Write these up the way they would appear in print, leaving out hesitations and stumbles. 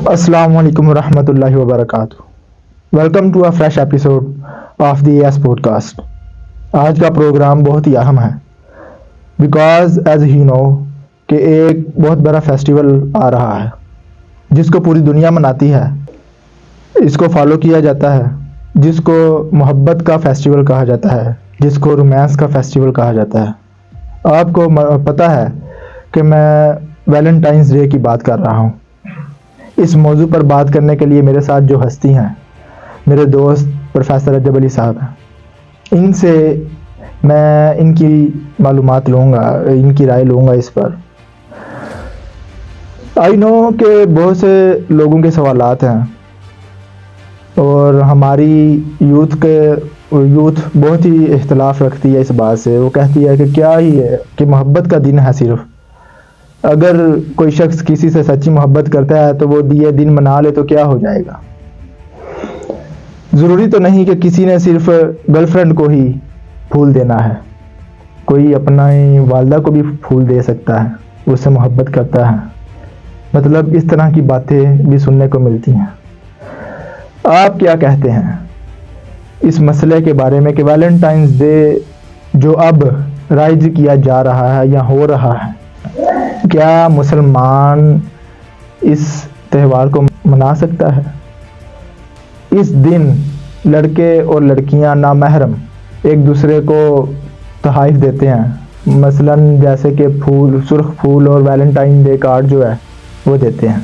السلام علیکم ورحمۃ اللہ وبرکاتہ. Welcome to a fresh episode of the S podcast. آج کا پروگرام بہت ہی اہم ہے بیکاز ایز ہی نو کہ ایک بہت بڑا فیسٹیول آ رہا ہے جس کو پوری دنیا مناتی ہے. اس کو فالو کیا جاتا ہے، جس کو محبت کا فیسٹیول کہا جاتا ہے، جس کو رومانس کا فیسٹیول کہا جاتا ہے. آپ کو پتہ ہے کہ میں ویلنٹائنس ڈے کی بات کر رہا ہوں. اس موضوع پر بات کرنے کے لیے میرے ساتھ جو ہستی ہیں، میرے دوست پروفیسر رجب علی صاحب ہیں. ان سے میں ان کی معلومات لوں گا، ان کی رائے لوں گا اس پر. آئی نو کہ بہت سے لوگوں کے سوالات ہیں اور ہماری یوتھ بہت ہی اختلاف رکھتی ہے اس بات سے. وہ کہتی ہے کہ کیا ہی ہے کہ محبت کا دن ہے صرف. اگر کوئی شخص کسی سے سچی محبت کرتا ہے تو وہ یہ دن منا لے تو کیا ہو جائے گا. ضروری تو نہیں کہ کسی نے صرف گرل فرینڈ کو ہی پھول دینا ہے. کوئی اپنا والدہ کو بھی پھول دے سکتا ہے، اس سے محبت کرتا ہے. مطلب اس طرح کی باتیں بھی سننے کو ملتی ہیں. آپ کیا کہتے ہیں اس مسئلے کے بارے میں کہ ویلنٹائنس ڈے جو اب رائج کیا جا رہا ہے یا ہو رہا ہے، کیا مسلمان اس تہوار کو منا سکتا ہے؟ اس دن لڑکے اور لڑکیاں نامحرم ایک دوسرے کو تحائف دیتے ہیں، مثلاً جیسے کہ سرخ پھول اور ویلنٹائن ڈے کارڈ جو ہے وہ دیتے ہیں،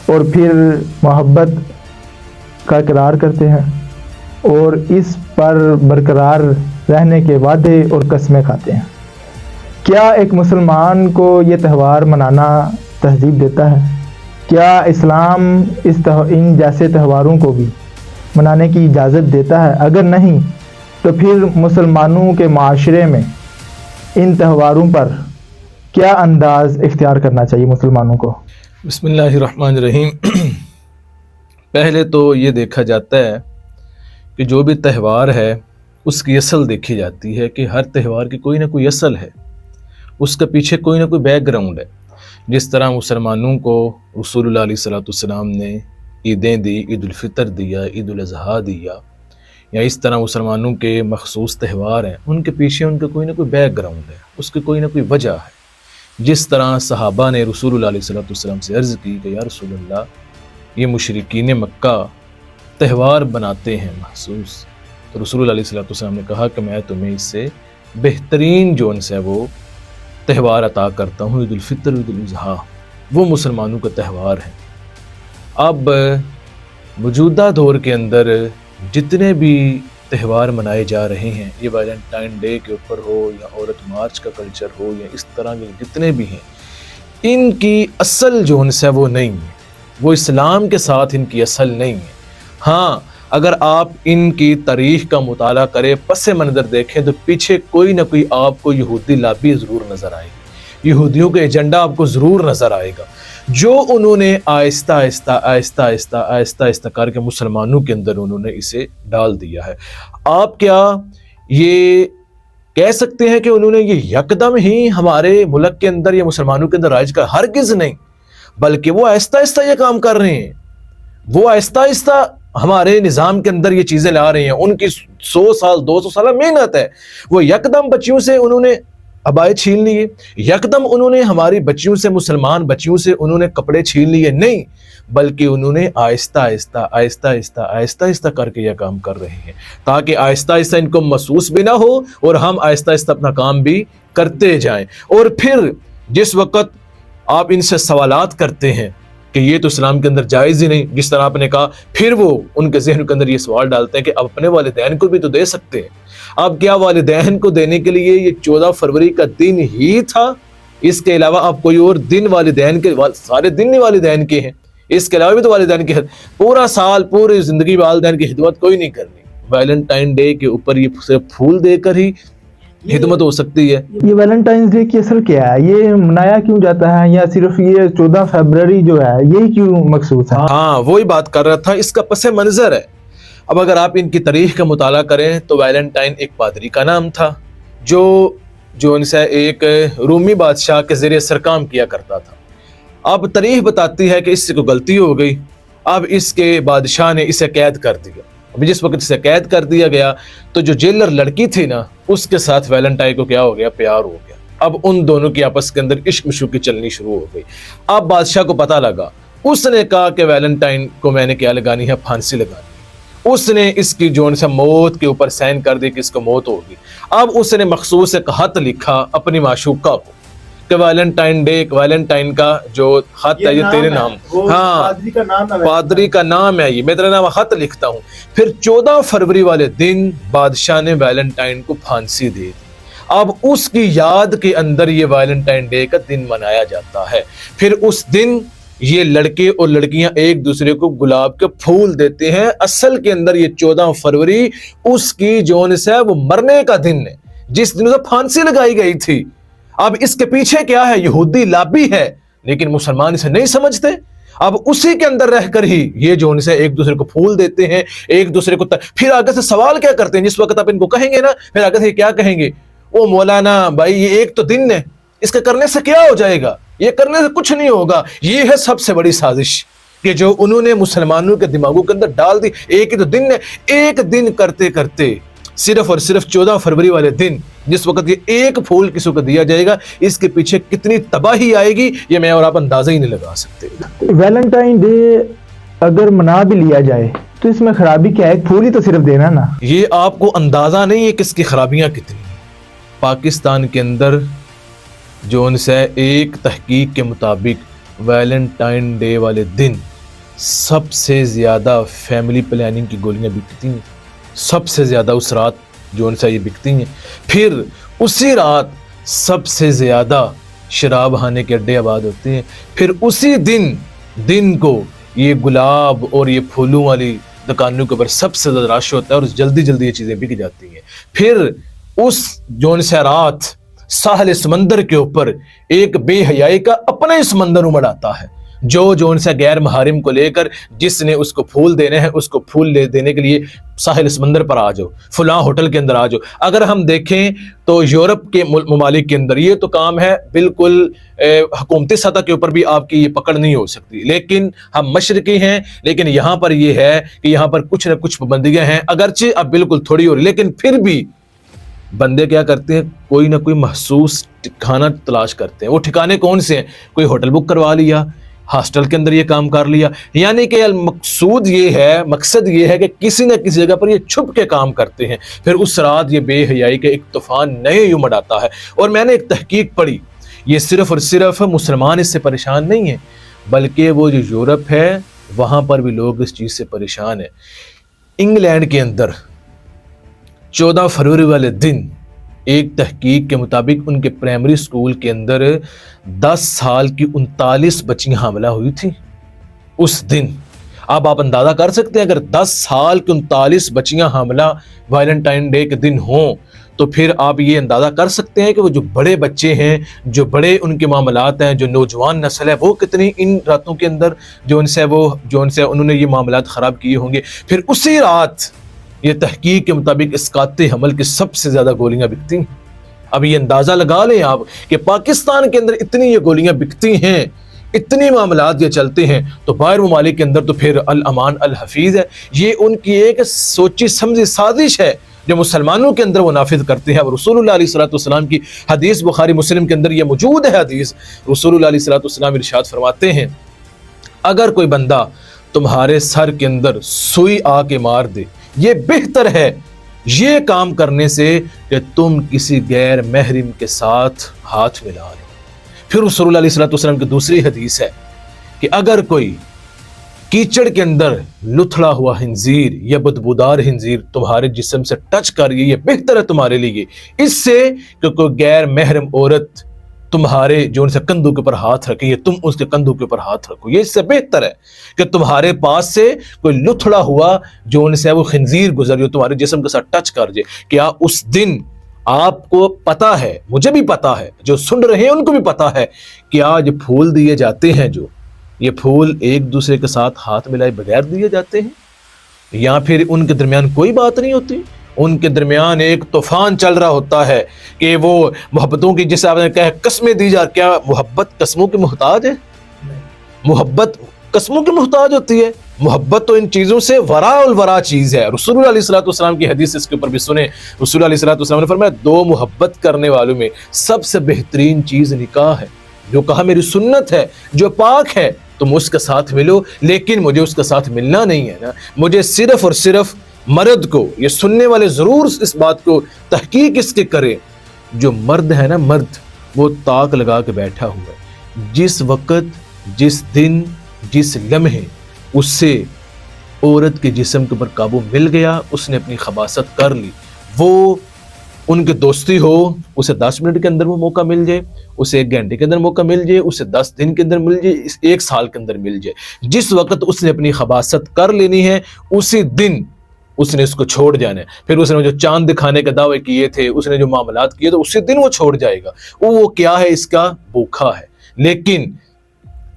اور پھر محبت کا اقرار کرتے ہیں اور اس پر برقرار رہنے کے وعدے اور قسمیں کھاتے ہیں. کیا ایک مسلمان کو یہ تہوار منانا تہذیب دیتا ہے؟ کیا اسلام ان جیسے تہواروں کو بھی منانے کی اجازت دیتا ہے؟ اگر نہیں تو پھر مسلمانوں کے معاشرے میں ان تہواروں پر کیا انداز اختیار کرنا چاہیے مسلمانوں کو؟ بسم اللہ الرحمن الرحیم. پہلے تو یہ دیکھا جاتا ہے کہ جو بھی تہوار ہے اس کی اصل دیکھی جاتی ہے کہ ہر تہوار کی کوئی نہ کوئی اصل ہے، اس کے پیچھے کوئی نہ کوئی بیک گراؤنڈ ہے. جس طرح مسلمانوں کو رسول اللہ علیہ السلام نے عیدیں دی، عید الفطر دیا، عید الاضحیٰ دیا، یا اس طرح مسلمانوں کے مخصوص تہوار ہیں، ان کے پیچھے ان کا کوئی نہ کوئی بیک گراؤنڈ ہے، اس کی کوئی نہ کوئی وجہ ہے. جس طرح صحابہ نے رسول اللہ علیہ السلام سے عرض کی کہ یا رسول اللہ، یہ مشرکین مکہ تہوار بناتے ہیں مخصوص، تو رسول اللہ علیہ السلام نے کہا کہ میں تمہیں اس سے بہترین جو ان سے وہ تہوار عطا کرتا ہوں، عید الفطر، عید الاضحیٰ، وہ مسلمانوں کا تہوار ہے. اب موجودہ دور کے اندر جتنے بھی تہوار منائے جا رہے ہیں، یہ ویلنٹائن ڈے کے اوپر ہو یا عورت مارچ کا کلچر ہو یا اس طرح کے جتنے بھی ہیں، ان کی اصل جو ان سے وہ نہیں ہے، وہ اسلام کے ساتھ ان کی اصل نہیں ہے. ہاں، اگر آپ ان کی تاریخ کا مطالعہ کریں، پس منظر دیکھیں، تو پیچھے کوئی نہ کوئی آپ کو یہودی لابی ضرور نظر آئے گی، یہودیوں کا ایجنڈا آپ کو ضرور نظر آئے گا، جو انہوں نے آہستہ آہستہ کر کے مسلمانوں کے اندر انہوں نے اسے ڈال دیا ہے. آپ کیا یہ کہہ سکتے ہیں کہ انہوں نے یہ یکدم ہی ہمارے ملک کے اندر یا مسلمانوں کے اندر رائج کر؟ ہرگز نہیں، بلکہ وہ آہستہ آہستہ یہ کام کر رہے ہیں. وہ آہستہ آہستہ ہمارے نظام کے اندر یہ چیزیں لا رہے ہیں. ان کی 100 سال 200 سال محنت ہے. وہ یکدم بچیوں سے انہوں نے عبائے چھین لیے، یکدم انہوں نے ہماری بچیوں سے، مسلمان بچیوں سے انہوں نے کپڑے چھین لیے. نہیں، بلکہ انہوں نے آہستہ آہستہ کر کے یہ کام کر رہے ہیں، تاکہ آہستہ آہستہ ان کو محسوس بھی نہ ہو اور ہم آہستہ آہستہ اپنا کام بھی کرتے جائیں. اور پھر جس وقت آپ ان سے سوالات کرتے ہیں کہ یہ تو اسلام کے اندر جائز ہی نہیں، جس طرح آپ نے کہا، پھر وہ ان کے ذہن کے اندر یہ سوال ڈالتے ہیں کہ اب اپنے والدین کو بھی تو دے سکتے ہیں. اب کیا والدین کو دینے کے لیے یہ 14 فروری کا دن ہی تھا؟ اس کے علاوہ آپ کوئی اور دن والدین کے، سارے دن ہی والدین کے ہیں، اس کے علاوہ بھی تو والدین کے، پورا سال پوری زندگی والدین کی خدمت کوئی نہیں کرنی. ویلنٹائن ڈے کے اوپر یہ صرف پھول دے کر ہی خدمت ہو سکتی ہے. یہ ویلنٹائنس ڈے کی اصل کیا ہے؟ یہ منایا کیوں جاتا ہے؟ یا صرف یہ 14 فروری جو ہے یہی کیوں مخصوص ہے؟ ہاں، وہی بات کر رہا تھا. اس کا پس منظر ہے. اب اگر آپ ان کی تاریخ کا مطالعہ کریں تو ویلنٹائن ایک پادری کا نام تھا جو ان سے ایک رومی بادشاہ کے ذریعے سر کام کیا کرتا تھا. اب تاریخ بتاتی ہے کہ اس سے کوئی غلطی ہو گئی، اب اس کے بادشاہ نے اسے قید کر دیا۔ ابھی جس وقت اسے قید کر دیا گیا تو جو جیلر لڑکی تھی نا، اس کے ساتھ ویلنٹائن کو کیا ہو گیا؟ پیار ہو گیا۔ اب ان دونوں کی آپس کے اندر عشق مشوقی چلنی شروع ہو گئی۔ اب بادشاہ کو پتہ لگا، اس نے کہا کہ ویلنٹائن کو میں نے کیا لگانی ہے؟ پھانسی لگانی۔ اس نے اس کی جو ہے موت کے اوپر سائن کر دی کہ اس کو موت ہوگی۔ اب اس نے مخصوص ایک خط لکھا اپنی معشوقہ کو کہ ویلنٹائن ڈے، ویلنٹائن کا جو خط ہے یہ تیرے نام، ہاں پادری کا نام ہے، یہ میں تیرے نام خط لکھتا ہوں۔ پھر 14 فروری والے دن بادشاہ نے ویلنٹائن کو پھانسی دے دی۔ اب اس کی یاد کے اندر یہ ویلنٹائن ڈے کا دن منایا جاتا ہے۔ پھر اس دن یہ لڑکے اور لڑکیاں ایک دوسرے کو گلاب کے پھول دیتے ہیں۔ اصل کے اندر یہ 14 فروری اس کی جون سے وہ مرنے کا دن ہے، جس دن اسے پھانسی لگائی گئی تھی۔ اب اس کے پیچھے کیا ہے؟ یہودی لابی ہے، لیکن مسلمان اسے نہیں سمجھتے۔ اب اسی کے اندر رہ کر ہی یہ جو ان سے ایک دوسرے کو پھول دیتے ہیں، ایک دوسرے کو پھر آگے سے سوال کیا کرتے ہیں؟ جس وقت آپ ان کو کہیں گے نا، پھر آگے سے کیا کہیں گے؟ او مولانا بھائی، یہ ایک تو دن ہے، اس کے کرنے سے کیا ہو جائے گا؟ یہ کرنے سے کچھ نہیں ہوگا۔ یہ ہے سب سے بڑی سازش کہ جو انہوں نے مسلمانوں کے دماغوں کے اندر ڈال دی۔ ایک ہی تو دن ہے، ایک دن کرتے کرتے صرف اور صرف 14 فروری والے دن جس وقت یہ ایک پھول کسی کو دیا جائے گا، اس کے پیچھے کتنی تباہی آئے گی یہ میں اور آپ اندازہ ہی نہیں لگا سکتے۔ ویلنٹائن ڈے اگر منا بھی لیا جائے تو اس میں خرابی کیا ہے؟ ایک پھول ہی تو صرف دینا نا۔ یہ آپ کو اندازہ نہیں ہے کہ اس کی خرابیاں کتنی ہیں۔ پاکستان کے اندر جو ان سے ایک تحقیق کے مطابق ویلنٹائن ڈے والے دن سب سے زیادہ فیملی پلاننگ کی گولیاں بکتی ہیں، سب سے زیادہ اس رات جو ان سے یہ بکتی ہیں۔ پھر اسی رات سب سے زیادہ شراب خانے کے اڈے آباد ہوتے ہیں۔ پھر اسی دن کو یہ گلاب اور یہ پھولوں والی دکانوں کے اوپر سب سے زیادہ رش ہوتا ہے اور جلدی جلدی یہ چیزیں بک جاتی ہیں۔ پھر اس جون سے رات ساحل سمندر کے اوپر ایک بے حیائی کا اپنا ہی سمندر امڑ آتا ہے، جو ان سے غیر محارم کو لے کر جس نے اس کو پھول دینے ہیں، اس کو پھول لے دینے کے لیے ساحل سمندر پر آ جاؤ، فلاں ہوٹل کے اندر آ جاؤ۔ اگر ہم دیکھیں تو یورپ کے ممالک کے اندر یہ تو کام ہے بالکل حکومتی سطح کے اوپر بھی آپ کی یہ پکڑ نہیں ہو سکتی، لیکن ہم مشرقی ہیں، لیکن یہاں پر یہ ہے کہ یہاں پر کچھ نہ کچھ پابندیاں ہیں، اگرچہ اب بالکل تھوڑی ہو رہی، لیکن پھر بھی بندے کیا کرتے ہیں؟ کوئی نہ کوئی محسوس ٹھکانہ تلاش کرتے ہیں۔ وہ ٹھکانے کون سے ہیں؟ کوئی ہوٹل بک کروا لیا، ہاسٹل کے اندر یہ کام کر لیا، یعنی کہ مقصد یہ ہے کہ کسی نہ کسی جگہ پر یہ چھپ کے کام کرتے ہیں۔ پھر اس رات یہ بے حیائی کا ایک طوفان نئے یوں آتا ہے۔ اور میں نے ایک تحقیق پڑھی، یہ صرف اور صرف مسلمان اس سے پریشان نہیں ہیں، بلکہ وہ جو یورپ ہے وہاں پر بھی لوگ اس چیز سے پریشان ہیں۔ انگلینڈ کے اندر 14 فروری والے دن ایک تحقیق کے مطابق ان کے پرائمری سکول کے اندر 10 سال کی 39 بچیاں حاملہ ہوئی تھیں اس دن۔ اب آپ اندازہ کر سکتے ہیں اگر 10 سال کی 39 بچیاں حاملہ ویلنٹائن ڈے کے دن ہوں تو پھر آپ یہ اندازہ کر سکتے ہیں کہ وہ جو بڑے بچے ہیں، جو بڑے ان کے معاملات ہیں، جو نوجوان نسل ہے، وہ کتنی ان راتوں کے اندر جو ان سے انہوں نے یہ معاملات خراب کیے ہوں گے۔ پھر اسی رات یہ تحقیق کے مطابق اسقاط حمل کی سب سے زیادہ گولیاں بکتی ہیں۔ اب یہ اندازہ لگا لیں آپ کہ پاکستان کے اندر اتنی یہ گولیاں بکتی ہیں، اتنی معاملات یہ چلتے ہیں، تو باہر ممالک کے اندر تو پھر الامان الحفیظ ہے۔ یہ ان کی ایک سوچی سمجھی سازش ہے جو مسلمانوں کے اندر وہ نافذ کرتے ہیں۔ اور رسول اللہ علیہ الصلوۃ والسلام کی حدیث بخاری مسلم کے اندر یہ موجود ہے حدیث، رسول اللہ علیہ الصلوۃ والسلام ارشاد فرماتے ہیں، اگر کوئی بندہ تمہارے سر کے اندر سوئی آ کے مار دے، یہ بہتر ہے یہ کام کرنے سے کہ تم کسی غیر محرم کے ساتھ ہاتھ ملا لو۔ پھر رسول اللہ علیہ الصلوۃ والسلام کی دوسری حدیث ہے کہ اگر کوئی کیچڑ کے اندر لتھڑا ہوا خنزیر یا بدبودار خنزیر تمہارے جسم سے ٹچ کر یہ بہتر ہے تمہارے لیے اس سے کہ کوئی غیر محرم عورت تمہارے جو ان سے کندھوں کے اوپر ہاتھ رکھے، تم اس کے کندھوں کے اوپر ہاتھ رکھو۔ یہ اس سے بہتر ہے کہ تمہارے پاس سے کوئی لتھڑا ہوا جو ان سے وہ خنزیر گزر جو تمہارے جسم کے ساتھ ٹچ کر جائے۔ کیا اس دن آپ کو پتا ہے، مجھے بھی پتا ہے، جو سن رہے ہیں ان کو بھی پتا ہے کہ آج پھول دیے جاتے ہیں، جو یہ پھول ایک دوسرے کے ساتھ ہاتھ ملائے بغیر دیے جاتے ہیں، یا پھر ان کے درمیان کوئی بات نہیں ہوتی، ان کے درمیان ایک طوفان چل رہا ہوتا ہے کہ وہ محبتوں کی، جسے آپ نے کہا قسمیں دی جا، کیا محبت قسموں کی محتاج ہے؟ محبت قسموں کی محتاج ہوتی ہے. محبت تو ان چیزوں سے وراء الورا چیز ہے. رسول اللہ علیہ الصلوۃ والسلام کی حدیث اس کے اوپر بھی سنیں. رسول اللہ علیہ الصلوۃ والسلام نے فرمایا 2 محبت کرنے والوں میں سب سے بہترین چیز نکاح ہے. جو کہا میری سنت ہے، جو پاک ہے، تم اس کے ساتھ ملو، لیکن مجھے اس کے ساتھ ملنا نہیں ہے نا. مجھے صرف اور صرف مرد کو، یہ سننے والے ضرور اس بات کو تحقیق اس کے کریں، جو مرد ہے نا، مرد وہ طاق لگا کے بیٹھا ہوا ہے. جس وقت، جس دن، جس لمحے اس سے عورت کے جسم کے اوپر قابو مل گیا، اس نے اپنی خباثت کر لی. وہ ان کے دوستی ہو، اسے 10 منٹ کے اندر وہ موقع مل جائے، اسے 1 گھنٹے کے اندر موقع مل جائے، اسے 10 دن کے اندر مل جائے، 1 سال کے اندر مل جائے، جس وقت اس نے اپنی خباثت کر لینی ہے اسی دن اس نے اس کو چھوڑ جانا ہے. پھر اس نے جو چاند دکھانے کے دعوے کیے تھے، اس نے جو معاملات کیے تو اسی دن وہ چھوڑ جائے گا. وہ کیا ہے؟ اس کا بھوکھا ہے. لیکن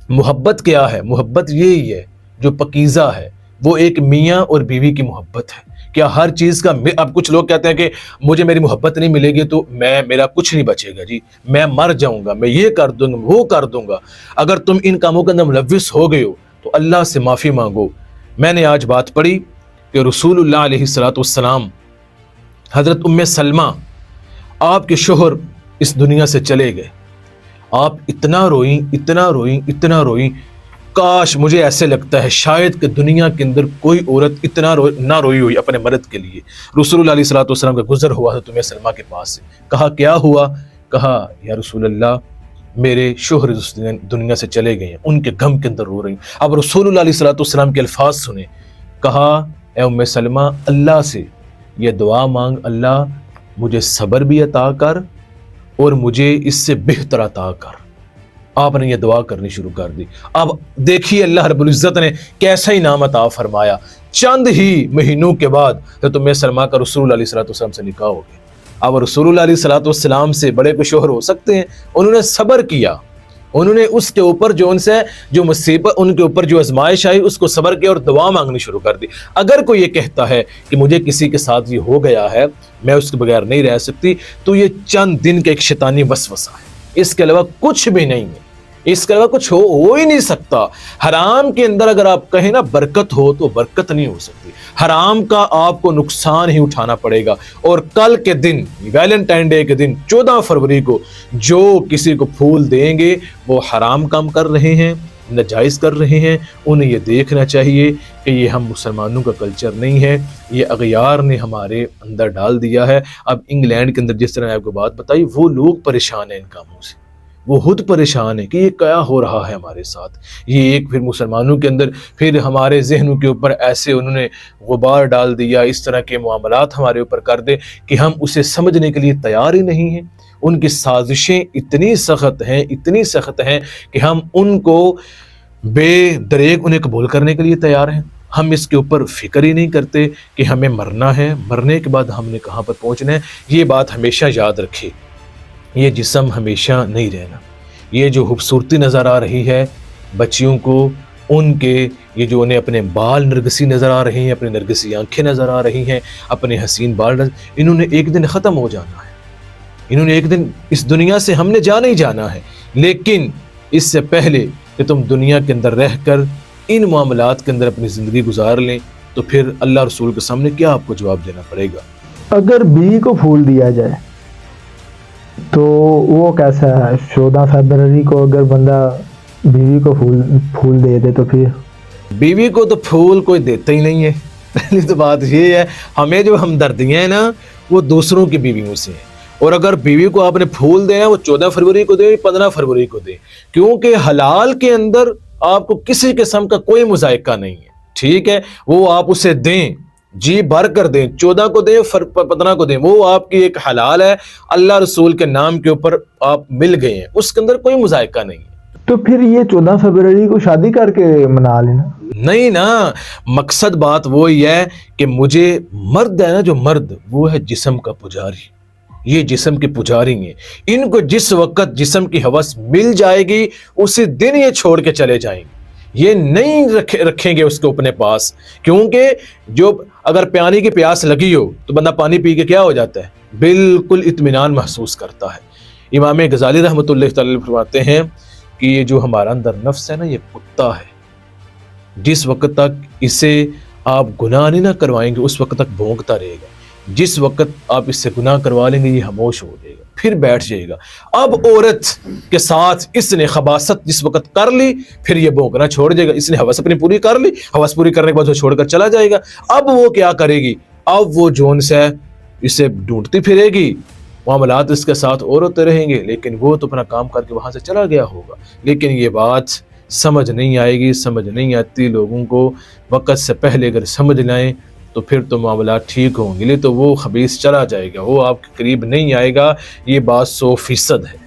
محبت کیا ہے؟ محبت یہی ہے جو پکیزہ ہے. وہ ایک میاں اور بیوی کی محبت ہے. کیا ہر چیز کا، اب کچھ لوگ کہتے ہیں کہ مجھے میری محبت نہیں ملے گی تو میرا کچھ نہیں بچے گا، جی میں مر جاؤں گا، میں یہ کر دوں گا، وہ کر دوں گا. اگر تم ان کاموں کے اندر ملوث ہو گئے ہو تو اللہ سے معافی مانگو. میں نے آج بات پڑھی کہ رسول اللہ علیہ الصلوۃ والسلام، حضرت ام سلمہ، آپ کے شوہر اس دنیا سے چلے گئے. آپ اتنا روئیں، اتنا روئیں، اتنا روئیں. کاش، مجھے ایسے لگتا ہے شاید کہ دنیا کے اندر کوئی عورت اتنا نہ روئی ہوئی اپنے مرد کے لیے. رسول اللہ علیہ الصلوۃ والسلام کا گزر ہوا حضرت ام سلمہ کے پاس سے. کہا کیا ہوا؟ کہا یا رسول اللہ، میرے شوہر اس دنیا سے چلے گئے ہیں، ان کے غم کے اندر رو رہی. اب رسول اللہ علیہ الصلوۃ والسلام کے الفاظ سنیں. کہا اے ام سلمہ، اللہ سے یہ دعا مانگ، اللہ مجھے صبر بھی عطا کر اور مجھے اس سے بہتر عطا کر. آپ نے یہ دعا کرنی شروع کر دی. اب دیکھیے اللہ رب العزت نے کیسا انعام عطا فرمایا. چند ہی مہینوں کے بعد حضرت ام سلمہ کا رسول اللہ علیہ الصلوۃ والسلام سے نکاح ہو گیا. اب رسول اللہ علیہ الصلوۃ والسلام سے بڑے کوئی شوہر ہو سکتے ہیں؟ انہوں نے صبر کیا. انہوں نے اس کے اوپر جو مصیبت، ان کے اوپر جو آزمائش آئی، اس کو صبر کیا اور دعا مانگنی شروع کر دی. اگر کوئی یہ کہتا ہے کہ مجھے کسی کے ساتھ یہ ہو گیا ہے، میں اس کے بغیر نہیں رہ سکتی، تو یہ چند دن کا ایک شیطانی وسوسہ ہے. اس کے علاوہ کچھ بھی نہیں ہے. اس کے علاوہ کچھ ہو ہی نہیں سکتا. حرام کے اندر اگر آپ کہیں نا برکت ہو، تو برکت نہیں ہو سکتی. حرام کا آپ کو نقصان ہی اٹھانا پڑے گا. اور کل کے دن، ویلنٹائن ڈے کے دن 14 فروری کو جو کسی کو پھول دیں گے وہ حرام کام کر رہے ہیں، ناجائز کر رہے ہیں. انہیں یہ دیکھنا چاہیے کہ یہ ہم مسلمانوں کا کلچر نہیں ہے، یہ اغیار نے ہمارے اندر ڈال دیا ہے. اب انگلینڈ کے اندر جس طرح آپ کو بات بتائی، وہ لوگ پریشان ہیں ان کاموں سے. وہ خود پریشان ہے کہ یہ کیا ہو رہا ہے ہمارے ساتھ. یہ ایک پھر مسلمانوں کے اندر، پھر ہمارے ذہنوں کے اوپر ایسے انہوں نے غبار ڈال دیا، اس طرح کے معاملات ہمارے اوپر کر دے کہ ہم اسے سمجھنے کے لیے تیار ہی نہیں ہیں. ان کی سازشیں اتنی سخت ہیں، اتنی سخت ہیں کہ ہم ان کو بے دریغ انہیں قبول کرنے کے لیے تیار ہیں. ہم اس کے اوپر فکر ہی نہیں کرتے کہ ہمیں مرنا ہے، مرنے کے بعد ہم نے کہاں پر پہنچنا ہے. یہ بات ہمیشہ یاد رکھے. یہ جسم ہمیشہ نہیں رہنا. یہ جو خوبصورتی نظر آ رہی ہے بچیوں کو، ان کے یہ جو انہیں اپنے بال نرگسی نظر آ رہے ہیں، اپنی نرگسی آنکھیں نظر آ رہی ہیں، اپنے حسین بال انہوں نے ایک دن ختم ہو جانا ہے. انہوں نے ایک دن اس دنیا سے ہم نے جانا ہی جانا ہے. لیکن اس سے پہلے کہ تم دنیا کے اندر رہ کر ان معاملات کے اندر اپنی زندگی گزار لیں تو پھر اللہ رسول کے سامنے کیا آپ کو جواب دینا پڑے گا. اگر بیوی کو پھول دیا جائے تو وہ کیسا ہے؟ 14 فروری کو اگر بندہ بیوی کو پھول دے دے تو پھر بیوی کو تو پھول کوئی دیتا ہی نہیں ہے. پہلی تو بات یہ ہے، ہمیں جو ہمدردیاں ہیں نا وہ دوسروں کی بیویوں سے ہیں. اور اگر بیوی کو آپ نے پھول دینا وہ 14 فروری کو دیں، 15 فروری کو دیں، کیونکہ حلال کے اندر آپ کو کسی قسم کا کوئی مذائقہ نہیں ہے. ٹھیک ہے، وہ آپ اسے دیں، جی بھر کر دیں، 14 کو دیں، 15 کو دیں، وہ آپ کی ایک حلال ہے. اللہ رسول کے نام کے اوپر آپ مل گئے ہیں، اس کے اندر کوئی مذائقہ نہیں ہے. تو پھر یہ 14 فروری کو شادی کر کے منا لینا. نہیں نا، مقصد بات وہی ہے کہ مجھے مرد ہے نا، جو مرد وہ ہے جسم کا پجاری. یہ جسم کے پجاری ہیں. ان کو جس وقت جسم کی ہوس مل جائے گی اسی دن یہ چھوڑ کے چلے جائیں گے. یہ نہیں رکھیں گے اس کو اپنے پاس، کیونکہ جو اگر پانی کی پیاس لگی ہو تو بندہ پانی پی کے کیا ہو جاتا ہے؟ بالکل اطمینان محسوس کرتا ہے. امام غزالی رحمۃ اللہ تعالی فرماتے ہیں کہ یہ جو ہمارا اندر نفس ہے نا، یہ کتا ہے، جس وقت تک اسے آپ گناہ نہیں نہ کروائیں گے اس وقت تک بھونکتا رہے گا، جس وقت آپ اس سے گناہ کروا لیں گے یہ خاموش ہو جائے گا، پھر بیٹھ جائے گا۔ اب عورت کے ساتھ اس نے خباثت جس وقت کر لی، پھر یہ بھونکنا چھوڑ جائے گا، اس نے ہوس اپنی پوری کر لی، ہوس پوری کرنے کے بعد وہ چھوڑ کر چلا جائے گا۔ اب وہ کیا کرے گی؟ اب وہ جون سے اسے ڈھونڈتی پھرے گی، معاملات اس کے ساتھ اور ہوتے رہیں گے، لیکن وہ تو اپنا کام کر کے وہاں سے چلا گیا ہوگا۔ لیکن یہ بات سمجھ نہیں آئے گی، سمجھ نہیں آتی لوگوں کو، وقت سے پہلے اگر سمجھ لائیں تو پھر تو معاملات ٹھیک ہوں گے، تو وہ خبیث چلا جائے گا، وہ آپ کے قریب نہیں آئے گا، یہ بات 100% ہے۔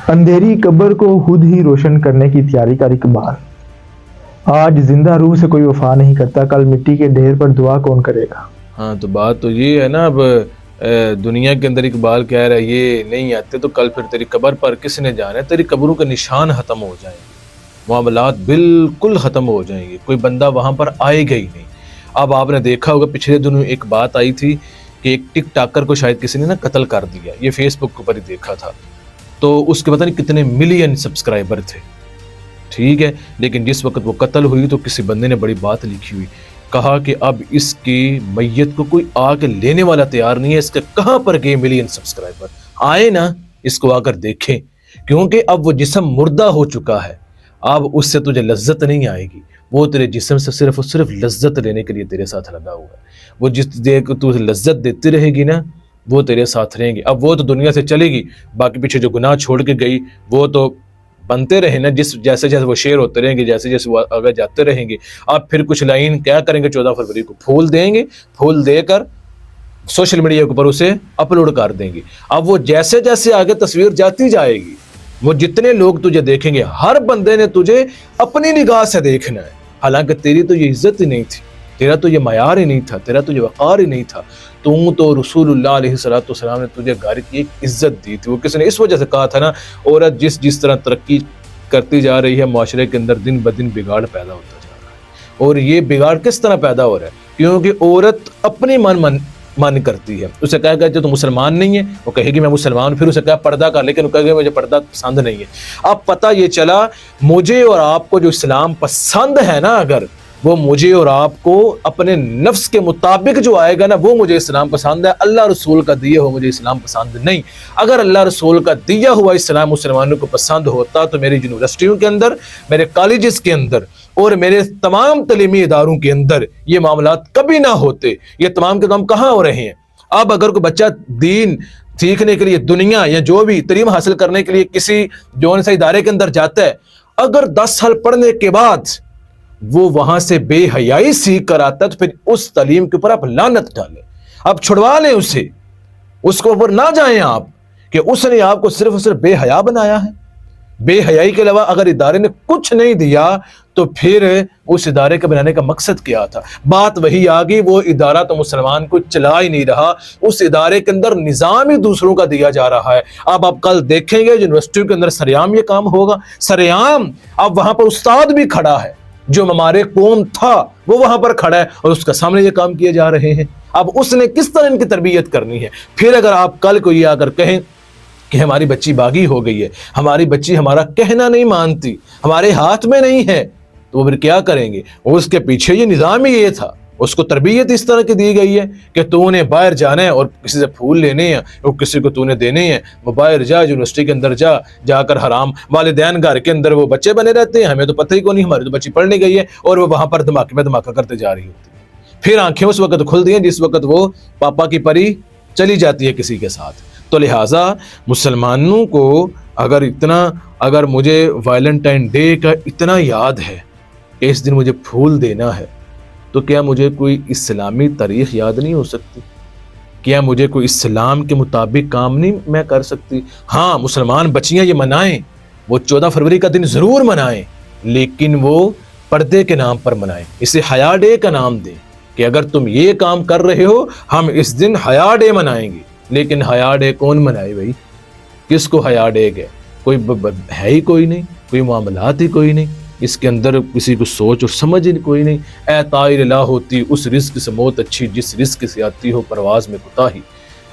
اندھیری قبر کو خود ہی روشن کرنے کی تیاری کا اقبال۔ آج زندہ روح سے کوئی وفا نہیں کرتا، کل مٹی کے ڈھیر پر دعا کون کرے گا؟ ہاں تو بات تو یہ ہے نا، اب دنیا کے اندر اقبال کہہ رہا ہے یہ نہیں آتے تو کل پھر تیری قبر پر کس نے جانا ہے؟ تیری قبروں کے نشان ختم ہو جائیں گے، معاملات بالکل ختم ہو جائیں گے، کوئی بندہ وہاں پر آئے گا ہی نہیں۔ اب آپ نے دیکھا ہوگا پچھلے دنوں ایک بات آئی تھی کہ ایک ٹک ٹاکر کو شاید کسی نے نا قتل کر دیا، یہ فیس بک کے اوپر ہی دیکھا تھا، تو اس کے پتہ نہیں کتنے ملین سبسکرائبر تھے، ٹھیک ہے، لیکن جس وقت وہ قتل ہوئی تو کسی بندے نے بڑی بات لکھی ہوئی، کہا کہ اب اس کی میت کو کوئی آ کے لینے والا تیار نہیں ہے، اس کے کہاں پر گئے ملین سبسکرائبر؟ آئے نا اس کو آ کر دیکھیں، کیونکہ اب وہ جسم مردہ ہو چکا ہے، اب اس سے تجھے لذت نہیں آئے گی، وہ تیرے جسم سے صرف اور صرف لذت لینے کے لیے تیرے ساتھ لگا ہوا ہے، وہ جس دیر کو تو لذت دیتی رہے گی نا وہ تیرے ساتھ رہیں گے۔ اب وہ تو دنیا سے چلے گی، باقی پیچھے جو گناہ چھوڑ کے گئی وہ تو بنتے رہے نا، جیسے جیسے وہ شیئر ہوتے رہیں گے، جیسے جیسے وہ آگے جاتے رہیں گے۔ اب پھر کچھ لائن کیا کریں گے 14 فروری کو؟ پھول دیں گے، پھول دے کر سوشل میڈیا کے اوپر اسے اپلوڈ کر دیں گے۔ اب وہ جیسے جیسے آگے تصویر جاتی جائے گی، وہ جتنے لوگ تجھے دیکھیں گے، ہر بندے نے تجھے اپنی نگاہ سے دیکھنا ہے، حالانکہ تیری تو یہ عزت ہی نہیں تھی، تیرا تو یہ معیار ہی نہیں تھا، تیرا تو یہ وقار ہی نہیں تھا، تو رسول اللہ علیہ السلام نے تجھے گھر کی ایک عزت دی تھی۔ وہ کسی نے اس وجہ سے کہا تھا نا، عورت جس طرح ترقی کرتی جا رہی ہے معاشرے کے اندر دن بدن بگاڑ پیدا ہوتا جا رہا ہے، اور یہ بگاڑ کس طرح پیدا ہو رہا ہے؟ کیونکہ عورت اپنی من کرتی ہے، اسے کہا کہ تو مسلمان نہیں ہے، وہ کہے گی میں مسلمان ہوں، پھر اسے کہا پردہ کر، لیکن وہ کہے گی مجھے پردہ پسند نہیں ہے۔ اب پتہ یہ چلا مجھے اور آپ کو جو اسلام پسند ہے نا، اگر وہ مجھے اور آپ کو اپنے نفس کے مطابق جو آئے گا نا، وہ مجھے اسلام پسند ہے، اللہ رسول کا دیا ہوا مجھے اسلام پسند نہیں۔ اگر اللہ رسول کا دیا ہوا اسلام مسلمانوں کو پسند ہوتا تو میری یونیورسٹیوں کے اندر، میرے کالجز کے اندر اور میرے تمام تعلیمی اداروں کے اندر یہ معاملات کبھی نہ ہوتے۔ یہ تمام کے تمام کہاں ہو رہے ہیں؟ اب اگر کوئی بچہ دین سیکھنے کے لیے دنیا یا جو بھی تعلیم حاصل کرنے کے لیے کسی جو سے ادارے کے اندر جاتا ہے، اگر 10 سال پڑھنے کے بعد وہ وہاں سے بے حیائی سیکھ کر آتا ہے تو پھر اس تعلیم کے اوپر آپ لعنت ڈالیں، آپ چھڑوا لیں اسے، اس کو اوپر نہ جائیں آپ کہ اس نے آپ کو صرف اور صرف بے حیا بنایا ہے۔ بے حیائی کے علاوہ اگر ادارے نے کچھ نہیں دیا تو پھر اس ادارے کے بنانے کا مقصد کیا تھا؟ بات وہی آ گئی، وہ ادارہ تو مسلمان کو چلا ہی نہیں رہا، اس ادارے کے اندر نظام ہی دوسروں کا دیا جا رہا ہے۔ اب آپ کل دیکھیں گے یونیورسٹیوں کے اندر سریعام یہ کام ہوگا، سریعام۔ اب وہاں پر استاد بھی کھڑا ہے، جو ہمارے قوم تھا وہ وہاں پر کھڑا ہے اور اس کے سامنے یہ کام کیے جا رہے ہیں۔ اب اس نے کس طرح ان کی تربیت کرنی ہے؟ پھر اگر آپ کل کو یہ آ کر کہیں کہ ہماری بچی باغی ہو گئی ہے، ہماری بچی ہمارا کہنا نہیں مانتی، ہمارے ہاتھ میں نہیں ہے، تو وہ پھر کیا کریں گے؟ اس کے پیچھے یہ نظام ہی یہ تھا، اس کو تربیت اس طرح کی دی گئی ہے کہ تو نے باہر جانا ہے اور کسی سے پھول لینے ہیں اور کسی کو تو نے دینے ہیں، وہ باہر جا، یونیورسٹی کے اندر جا کر حرام، والدین گھر کے اندر وہ بچے بنے رہتے ہیں، ہمیں تو پتہ ہی کو نہیں، ہماری تو بچی پڑھنے گئی ہے اور وہ وہاں پر دھماکے میں دھماکہ کرتے جا رہی ہوتی ہے۔ پھر آنکھیں اس وقت کھلتی ہیں جس وقت وہ پاپا کی پری چلی جاتی ہے کسی کے ساتھ۔ تو لہٰذا مسلمانوں کو اگر مجھے ویلنٹائن ڈے کا اتنا یاد ہے کہ اس دن مجھے پھول دینا ہے، تو کیا مجھے کوئی اسلامی تاریخ یاد نہیں ہو سکتی؟ کیا مجھے کوئی اسلام کے مطابق کام نہیں میں کر سکتی؟ ہاں، مسلمان بچیاں یہ منائیں، وہ 14 فروری کا دن ضرور منائیں، لیکن وہ پردے کے نام پر منائیں، اسے حیا ڈے کا نام دیں کہ اگر تم یہ کام کر رہے ہو ہم اس دن حیا ڈے منائیں گے۔ لیکن حیا ڈے کون منائے بھائی؟ کس کو حیا ڈے گئے؟ کوئی ہے ہی کوئی نہیں، کوئی معاملات ہی کوئی نہیں، اس کے اندر کسی کو سوچ اور سمجھ ہی کوئی نہیں۔ اے طائر لا ہوتی اس رزق سے موت اچھی، جس رزق سے آتی ہو پرواز میں کوتاہی۔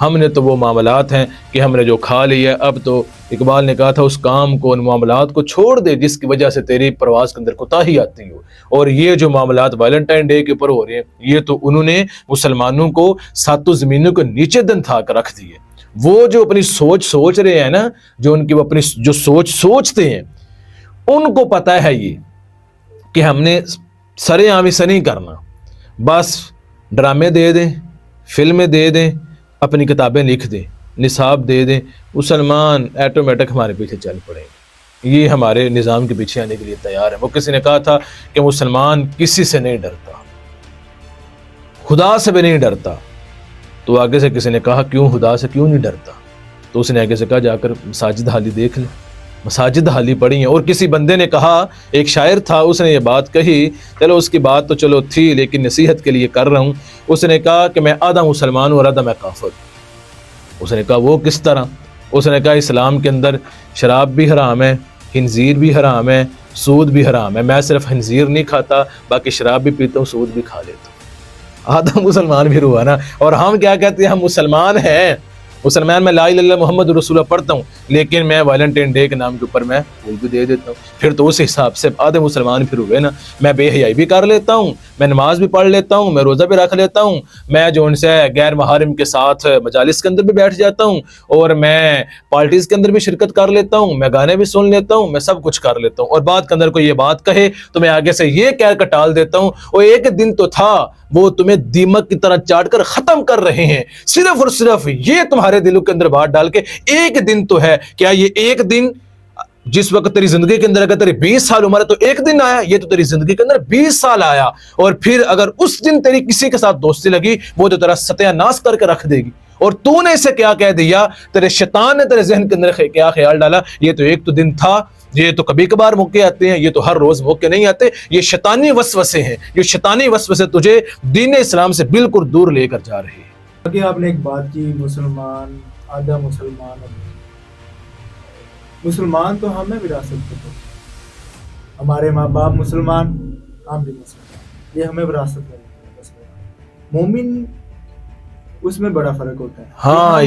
ہم نے تو وہ معاملات ہیں کہ ہم نے جو کھا لیا، اب تو اقبال نے کہا تھا اس کام کو، ان معاملات کو چھوڑ دے جس کی وجہ سے تیری پرواز کے اندر کوتاہی آتی ہو۔ اور یہ جو معاملات ویلنٹائن ڈے کے اوپر ہو رہے ہیں، یہ تو انہوں نے مسلمانوں کو ساتوں زمینوں کے نیچے دن تھا کر رکھ دیے۔ وہ جو اپنی سوچ رہے ہیں نا، جو ان کی وہ اپنی جو سوچتے ہیں، ان کو پتہ ہے یہ کہ ہم نے سرے عام سے نہیں کرنا، بس ڈرامے دے دیں، فلمیں دے دیں، اپنی کتابیں لکھ دیں، نصاب دے دیں، مسلمان ایٹومیٹک ہمارے پیچھے چل پڑیں گے۔ یہ ہمارے نظام کے پیچھے آنے کے لیے تیار ہے۔ وہ کسی نے کہا تھا کہ مسلمان کسی سے نہیں ڈرتا، خدا سے بھی نہیں ڈرتا، تو آگے سے کسی نے کہا کیوں خدا سے کیوں نہیں ڈرتا؟ تو اس نے آگے سے کہا جا کر مساجد حالی دیکھ لیں، مساجد حالی پڑی ہیں۔ اور کسی بندے نے کہا، ایک شاعر تھا، اس نے یہ بات کہی، چلو اس کی بات تو چلو تھی لیکن نصیحت کے لیے کر رہا ہوں۔ اس نے کہا کہ میں آدھا مسلمان ہوں اور آدھا میں کافر ہوں۔ اس نے کہا وہ کس طرح؟ اس نے کہا اسلام کے اندر شراب بھی حرام ہے، خنزیر بھی حرام ہے، سود بھی حرام ہے، میں صرف خنزیر نہیں کھاتا، باقی شراب بھی پیتا ہوں، سود بھی کھا لیتا ہوں۔ آدھا مسلمان بھی ہوا نا۔ اور ہم کیا کہتے ہیں؟ ہم مسلمان ہیں، مسلمان، میں لا الہ الا اللہ محمد رسول اللہ پڑھتا ہوں، لیکن میں ویلنٹائن ڈے کے نام کے اوپر میں پھول بھی دے دیتا ہوں۔ پھر تو اس حساب سے آدھے مسلمان پھر ہوئے نا۔ میں بے حیائی بھی کر لیتا ہوں، میں نماز بھی پڑھ لیتا ہوں، میں روزہ بھی رکھ لیتا ہوں، میں جو ان سے غیر محارم کے ساتھ مجالس کے اندر بھی بیٹھ جاتا ہوں، اور میں پارٹیز کے اندر بھی شرکت کر لیتا ہوں، میں گانے بھی سن لیتا ہوں، میں سب کچھ کر لیتا ہوں۔ اور بعد کے اندر کوئی یہ بات کہے تو میں آگے سے یہ کہہ کر ٹال دیتا ہوں، اور ایک دن تو تھا وہ تمہیں دیمک کی طرح چاٹ کر ختم کر رہے ہیں، صرف اور صرف یہ تمہارے دلوں کے اندر بات ڈال کے ایک دن تو ہے۔ کیا یہ ایک دن جس وقت تیری زندگی کے اندر اگر تیری 20 سال عمر ہے تو ایک دن آیا؟ یہ تو تیری زندگی کے اندر 20 سال آیا۔ اور پھر اگر اس دن تیری کسی کے ساتھ دوستی لگی، وہ تو تیرا ستیہ ناش کر کے رکھ دے گی۔ اور تو نے اسے کیا کہہ دیا؟ تیرے شیطان نے تیرے ذہن کے اندر کیا خیال ڈالا؟ یہ تو ایک تو دن تھا، یہ تو کبھی کبھار موقع آتے ہیں، یہ تو ہر روز موقع نہیں آتے، یہ شیطانی وسوسے ہیں، یہ شیطانی وسوسے تجھے دین اسلام سے بالکل دور لے کر جا رہے ہیں۔ آگے آپ نے ایک بات کی، مسلمان آدھا مسلمان، مسلمان تو ہم ہیں وراثت کے طور، ہمارے ماں باپ مسلمان، ہم بھی مسلمان، یہ ہمیں وراثت میں ملتا ہے۔ مومن اس میں بڑا فرق ہوتا ہے۔ ہاں،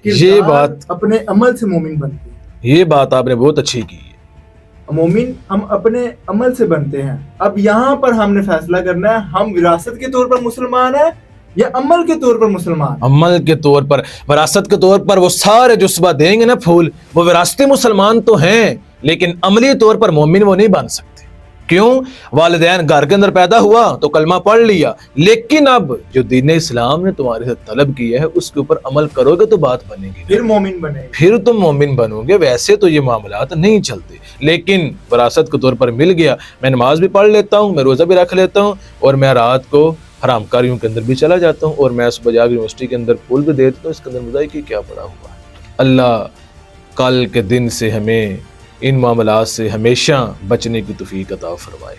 یہ بات اپنے عمل سے مومن بنتے ہیں۔ یہ بات آپ نے بہت اچھی کی ہے۔ مومن ہم اپنے عمل سے بنتے ہیں۔ اب یہاں پر ہم نے فیصلہ کرنا ہے، ہم وراثت کے طور پر مسلمان ہیں یا عمل کے طور پر مسلمان؟ عمل کے طور پر، وراثت کے طور پر وہ سارے جو صبح دیں گے نا پھول، وہ وراثتی مسلمان تو ہیں، لیکن عملی طور پر مومن وہ نہیں بن سکتے۔ کیوں؟ والدین گھر کے اندر پیدا ہوا تو کلمہ پڑھ لیا، لیکن اب جو دین اسلام نے تمہارے سے طلب کیا ہے اس کے اوپر عمل کرو گے تو بات بنے گی، پھر مومن بنے، پھر تم مومن بنو گے۔ ویسے تو یہ معاملات نہیں چلتے، لیکن وراثت کے طور پر مل گیا، میں نماز بھی پڑھ لیتا ہوں، میں روزہ بھی رکھ لیتا ہوں، اور میں رات کو حرام کاریوں کے اندر بھی چلا جاتا ہوں، اور میں صبح جا کے یونیورسٹی کے اندر پھول بھی دیتا ہوں۔ اس کے اندر مزاحی کی کیا پڑا ہوا ہے؟ اللہ کل کے دن سے ہمیں ان معاملات سے ہمیشہ بچنے کی توفیق عطا فرمائے۔